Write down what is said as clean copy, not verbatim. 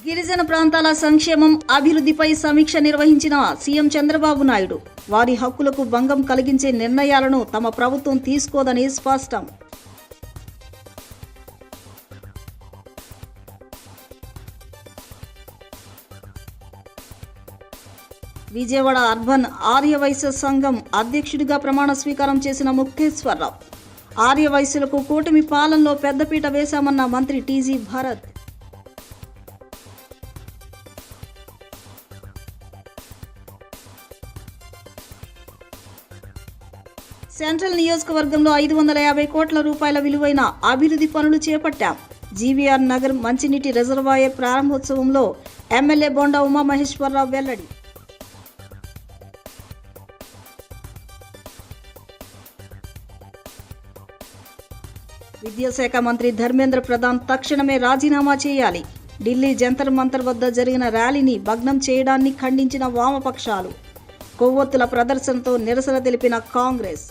గిరిజన ప్రాంతాల సంక్షేమం అభివృద్ధిపై సమీక్ష నిర్వహించిన సీఎం చంద్రబాబు నాయుడు వారి హక్కులకు భంగం కలిగించే నిర్ణయాలను తమ ప్రభుత్వం తీసుకోదని స్పష్టం. విజయవాడ అర్బన్ ఆర్యవైశ్య సంఘం అధ్యక్షుడిగా ప్రమాణ స్వీకారం చేసిన ముక్తేశ్వరరావు ఆర్యవైశ్యులకు కూటమి పాలనలో పెద్దపీట వేశామన్న మంత్రి టీజీ భరత్. సెంట్రల్ నియోజకవర్గంలో 550 కోట్ల రూపాయల విలువైన అభివృద్ధి పనులు చేపట్టాం. జీవీఆర్ నగర్ మంచినీటి రిజర్వాయర్ ప్రారంభోత్సవంలో ఎమ్మెల్యే బొండా ఉమామహేశ్వరరావు వెల్లడి. విద్యాశాఖ మంత్రి ధర్మేంద్ర ప్రధాన్ తక్షణమే రాజీనామా చేయాలి. ఢిల్లీ జంతర్ మంతర్ వద్ద జరిగిన ర్యాలీని భగ్నం చేయడాన్ని ఖండించిన వామపక్షాలు. కొవ్వొత్తుల ప్రదర్శనతో నిరసన తెలిపిన కాంగ్రెస్.